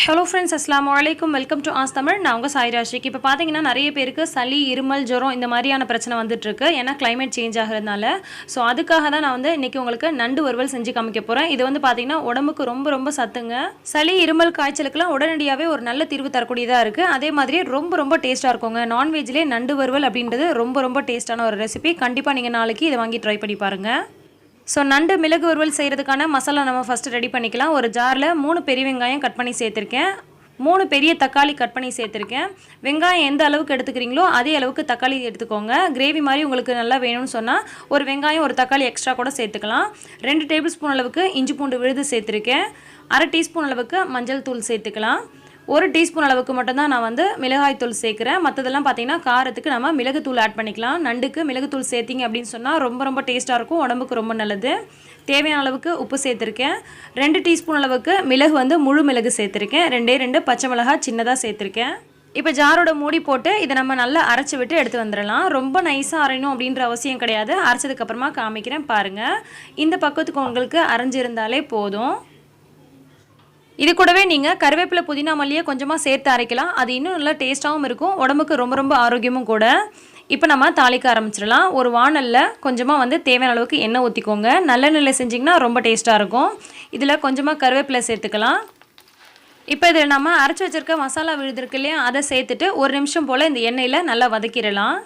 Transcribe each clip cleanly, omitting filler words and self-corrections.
Hello friends, அஸ்ஸலாமு அலைக்கும். Welcome to as Tamil. நான் உங்கள் சாய் ராஷிக். இப்போ பார்த்தீங்கன்னா நிறைய பேருக்கு சளி, இருமல், ஜுரம் இந்த மாதிரியான பிரச்சனை வந்துட்டுருக்கு. ஏன்னா கிளைமேட் சேஞ்ச் ஆகிறதுனால. ஸோ அதுக்காக தான் நான் இன்றைக்கி உங்களுக்கு நண்டு வறுவல் செஞ்சு காமிக்க போகிறேன். இது பார்த்தீங்கன்னா உடம்புக்கு ரொம்ப ரொம்ப சத்துங்க. சளி, இருமல், காய்ச்சலுக்குலாம் உடனடியாகவே ஒரு நல்ல தீர்வு தரக்கூடியதாக இருக்குது. அதே மாதிரி ரொம்ப டேஸ்ட்டாக இருக்குங்க. நான்வெஜ்லேயே நண்டு வறுவல் அப்படின்றது ரொம்ப டேஸ்ட்டான ஒரு ரெசிபி. கண்டிப்பாக நீங்கள் நாளைக்கு இதை வாங்கி ட்ரை பண்ணி பாருங்கள். ஸோ நண்டு மிளகு வறுவல் செய்கிறதுக்கான மசாலா நம்ம ஃபஸ்ட்டு ரெடி பண்ணிக்கலாம். ஒரு ஜாரில் 3 பெரிய வெங்காயம் கட் பண்ணி சேர்த்துருக்கேன். 3 பெரிய தக்காளி கட் பண்ணி சேர்த்துருக்கேன். வெங்காயம் எந்த அளவுக்கு எடுத்துக்கிறீங்களோ அதே அளவுக்கு தக்காளி எடுத்துக்கோங்க. கிரேவி மாதிரி உங்களுக்கு நல்லா வேணும்னு சொன்னால் ஒரு வெங்காயம் ஒரு தக்காளி எக்ஸ்ட்ரா கூட சேர்த்துக்கலாம். 2 டேபிள் ஸ்பூன் அளவுக்கு இஞ்சி பூண்டு விழுது சேர்த்துருக்கேன். 1/2 டீஸ்பூன் அளவுக்கு மஞ்சள் தூள் சேர்த்துக்கலாம். 1 டீஸ்பூன் அளவுக்கு மட்டும்தான் நான் மிளகாய் தூள் சேர்க்குறேன். மற்றதெல்லாம் பார்த்தீங்கன்னா காரத்துக்கு நம்ம மிளகுத்தூள் ஆட் பண்ணிக்கலாம். நண்டுக்கு மிளகுத்தூள் சேர்த்திங்க அப்படின்னு சொன்னால் ரொம்ப டேஸ்ட்டாக இருக்கும். உடம்புக்கு ரொம்ப நல்லது. தேவையான அளவுக்கு உப்பு சேர்த்துருக்கேன். 2 டீஸ்பூன் அளவுக்கு மிளகு முழு மிளகு சேர்த்துருக்கேன். 2 பச்சை மிளகாய் சின்னதாக சேர்த்துருக்கேன். இப்போ ஜாரோட மூடி போட்டு இதை நம்ம நல்லா அரைச்சி விட்டு எடுத்து வந்துடலாம். ரொம்ப நைஸாக அரையணும் அப்படின்ற அவசியம் கிடையாது. அரைச்சதுக்கப்புறமா காமிக்கிறேன் பாருங்கள். இந்த பக்கத்துக்கு உங்களுக்கு அரைஞ்சிருந்தாலே போதும். இது கூடவே நீங்கள் கருவேப்பிலை, புதினா, மல்லியை கொஞ்சமாக சேர்த்து அரைக்கலாம். அது இன்னும் நல்லா டேஸ்ட்டாகவும் இருக்கும். உடம்புக்கு ரொம்ப ஆரோக்கியமும் கூட. இப்போ நம்ம தாளிக்க ஆரம்பிச்சிடலாம். ஒரு வாணலில் கொஞ்சமாக தேவையான அளவுக்கு எண்ணெய் ஊற்றிக்கோங்க. நல்லெண்ணெயில் செஞ்சிங்கன்னா ரொம்ப டேஸ்ட்டாக இருக்கும். இதில் கொஞ்சமாக கருவேப்பிலை சேர்த்துக்கலாம். இப்போ இதில் நம்ம அரைச்சி வச்சுருக்க மசாலா விழுதுருக்கு இல்லையா, அதை சேர்த்துட்டு 1 நிமிஷம் போல் இந்த எண்ணெயில் நல்லா வதக்கிடலாம்.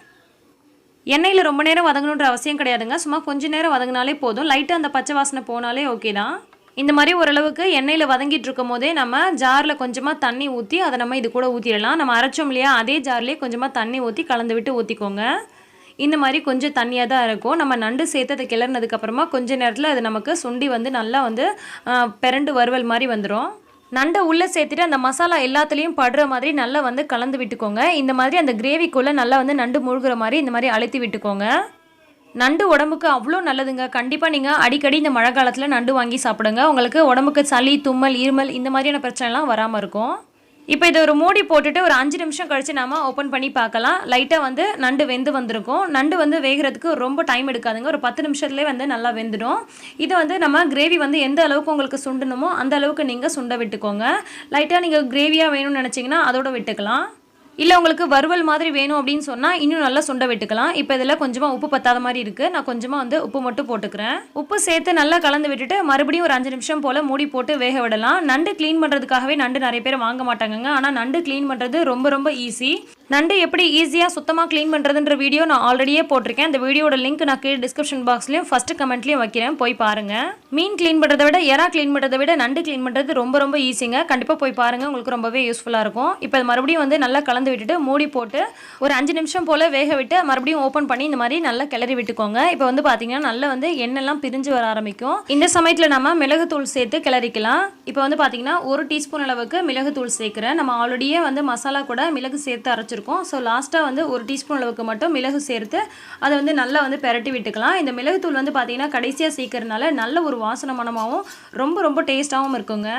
எண்ணெயில் ரொம்ப நேரம் வதங்கணுன்ற அவசியம் கிடையாதுங்க. சும்மா கொஞ்சம் நேரம் வதங்கினாலே போதும். லைட்டாக அந்த பச்சை வாசனை போனாலே ஓகே தான். இந்த மாதிரி ஓரளவுக்கு எண்ணெயில் வதங்கிட்டு இருக்கும் போதே நம்ம ஜாரில் கொஞ்சமாக தண்ணி ஊற்றி அதை நம்ம இது கூட ஊற்றிடலாம். நம்ம அரைச்சோம் இல்லையா, அதே ஜார்லேயே கொஞ்சமாக தண்ணி ஊற்றி கலந்து விட்டு ஊற்றிக்கோங்க. இந்த மாதிரி கொஞ்சம் தண்ணியாக தான் இருக்கும். நம்ம நண்டு சேர்த்து அதை கிளறினதுக்கப்புறமா கொஞ்சம் நேரத்தில் அது நமக்கு சுண்டி நல்லா பெரண்டு வறுவல் மாதிரி வந்துடும். நண்டை உள்ளே சேர்த்துட்டு அந்த மசாலா எல்லாத்துலேயும் படுற மாதிரி நல்லா கலந்து விட்டுக்கோங்க. இந்த மாதிரி அந்த கிரேவிக்குள்ளே நல்லா நண்டு முழுகிற மாதிரி இந்த மாதிரி அழுத்தி விட்டுக்கோங்க. நண்டு உடம்புக்கு அவ்வளோ நல்லதுங்க. கண்டிப்பாக நீங்கள் அடிக்கடி இந்த மழை காலத்தில் நண்டு வாங்கி சாப்பிடுங்க. உங்களுக்கு உடம்புக்கு சளி, தும்மல், இருமல் இந்த மாதிரியான பிரச்சனைலாம் வராமல் இருக்கும். இப்போ இதை ஒரு மூடி போட்டுட்டு ஒரு 5 நிமிஷம் கழித்து நாம் ஓப்பன் பண்ணி பார்க்கலாம். லைட்டாக நண்டு வெந்து வந்திருக்கும். நண்டு வேகிறதுக்கு ரொம்ப டைம் எடுக்காதுங்க. ஒரு 10 நிமிஷத்துலேயே நல்லா வெந்துடும். இது நம்ம கிரேவி எந்த அளவுக்கு உங்களுக்கு சுண்டணுமோ அந்த அளவுக்கு நீங்கள் சுண்ட விட்டுக்கோங்க. லைட்டாக நீங்கள் கிரேவியாக வேணும்னு நினச்சிங்கன்னா அதோட விட்டுக்கலாம். இல்லை உங்களுக்கு வறுவல் மாதிரி வேணும் அப்படின்னு சொன்னால் இன்னும் நல்லா சுண்ட விட்டுக்கலாம். இப்போ இதில் கொஞ்சமாக உப்பு பத்தாத மாதிரி இருக்குது. நான் கொஞ்சமாக உப்பு மட்டும் போட்டுக்கிறேன். உப்பு சேர்த்து நல்லா கலந்து விட்டுட்டு மறுபடியும் ஒரு 5 நிமிஷம் போல் மூடி போட்டு வேக விடலாம். நண்டு க்ளீன் பண்ணுறதுக்காகவே நண்டு நிறைய பேர் வாங்க மாட்டாங்க. ஆனால் நண்டு க்ளீன் பண்ணுறது ரொம்ப ஈஸி. நண்டு எப்படி ஈஸியாக சுத்தமாக க்ளீன் பண்ணுறதுன்ற வீடியோ நான் ஆல்ரெடியே போட்டிருக்கேன். அந்த வீடியோட லிங்க் நான் கீழே டிஸ்கிரிப்ஷன் பாக்ஸ்லையும் ஃபஸ்ட்டு கமெண்ட்லேயும் வைக்கிறேன், போய் பாருங்கள். மீன் க்ளீன் பண்ணுறதை விட, எறா க்ளீன் பண்ணுறதை விட நண்டு க்ளீன் பண்ணுறது ரொம்ப ஈஸிங்க. கண்டிப்பாக போய் பாருங்கள், உங்களுக்கு ரொம்பவே யூஸ்ஃபுல்லாக இருக்கும். இப்போ மறுபடியும் நல்லா கலந்து விட்டுட்டு மூடி போட்டு ஒரு 5 நிமிஷம் போல் வேக விட்டு மறுபடியும் ஓப்பன் பண்ணி இந்த மாதிரி நல்லா கிளறி விட்டுக்கோங்க. இப்போ பார்த்தீங்கன்னா நல்லா எண்ணெய்லாம் பிரிஞ்சு வர ஆரம்பிக்கும். இந்த சமயத்தில் நம்ம மிளகுத்தூள் சேர்த்து கிளறிக்கலாம். இப்போ பார்த்தீங்கன்னா 1 டீஸ்பூன் அளவுக்கு மிளகுத்தூள் சேர்க்குறேன். நம்ம ஆல்ரெடியே மசாலா கூட மிளகு சேர்த்து அரைச்சிருக்கோம். ஸோ லாஸ்ட்டாக 1 டீஸ்பூன் அளவுக்கு மட்டும் மிளகு சேர்த்து அதை நல்லா பெரட்டி விட்டுக்கலாம். இந்த மிளகுத்தூள் பார்த்தீங்கன்னா கடைசியாக சேர்க்கறதுனால நல்ல ஒரு வாசனை மணமாகவும் ரொம்ப டேஸ்ட்டாகவும் இருக்குங்க.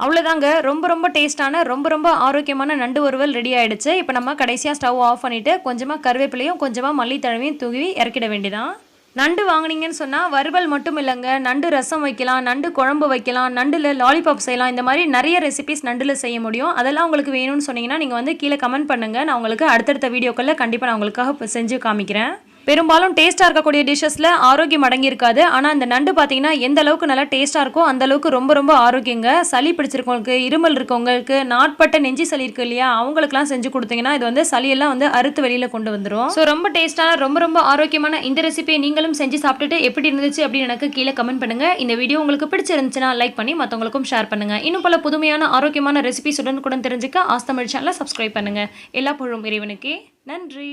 அவ்வளோதாங்க. ரொம்ப டேஸ்ட்டான ரொம்ப ஆரோக்கியமான நண்டு வறுவல் ரெடி ஆகிடுச்சு. இப்போ நம்ம கடைசியாக ஸ்டவ் ஆஃப் பண்ணிவிட்டு கொஞ்சமாக கருவேப்பிலையும் கொஞ்சமாக மல்லித்தழவையும் தூவி இறக்கிட வேண்டியதான். நண்டு வாங்கினீங்கன்னு சொன்னால் வறுவல் மட்டும் இல்லைங்க, நண்டு ரசம் வைக்கலாம், நண்டு குழம்பு வைக்கலாம், நண்டில் லாலிபாப் செய்யலாம். இந்த மாதிரி நிறைய ரெசிபிஸ் நண்டில் செய்ய முடியும். அதெல்லாம் உங்களுக்கு வேணும்னு சொன்னீங்கன்னா நீங்கள் கீழே கமெண்ட் பண்ணுங்கள். நான் உங்களுக்கு அடுத்தடுத்த வீடியோக்களில் கண்டிப்பாக நான் உங்களுக்காக செஞ்சு காமிக்கிறேன். பெரும்பாலும் டேஸ்ட்டாக இருக்கக்கூடிய டிஷ்ஷஸில் ஆரோக்கியம் அடங்கியிருக்காது. ஆனால் இந்த நண்டு பார்த்தீங்கன்னா எந்த அளவுக்கு நல்லா டேஸ்ட்டாக இருக்கோ அந்த அளவுக்கு ரொம்ப ஆரோக்கியங்க. சளி பிடிச்சிருக்கவங்களுக்கு, இருமல் இருக்கவங்களுக்கு, நாட்பட்ட நெஞ்சு சளி இருக்கு இல்லையா, அவங்களுக்குலாம் செஞ்சு கொடுத்தீங்கன்னா இது சளியெல்லாம் அறுத்து வெளியில் கொண்டு வந்துடும். ஸோ ரொம்ப டேஸ்ட்டான ரொம்ப ஆரோக்கியமான இந்த ரெசிபியை நீங்களும் செஞ்சு சாப்பிட்டுட்டு எப்படி இருந்துச்சு அப்படின்னு எனக்கு கீழே கமெண்ட் பண்ணுங்கள். இந்த வீடியோ உங்களுக்கு பிடிச்சிருந்துச்சுன்னா லைக் பண்ணி மற்றவங்களுக்கும் ஷேர் பண்ணுங்கள். இன்னும் பல புதுமையான ஆரோக்கியமான ரெசிபிஸ் உடனுக்குடன் தெரிஞ்சுக்க ஆஸ் தமிழ் சேனலை சப்ஸ்கிரைப் பண்ணுங்கள். எல்லா புகழும் இறைவனுக்கே. நன்றி.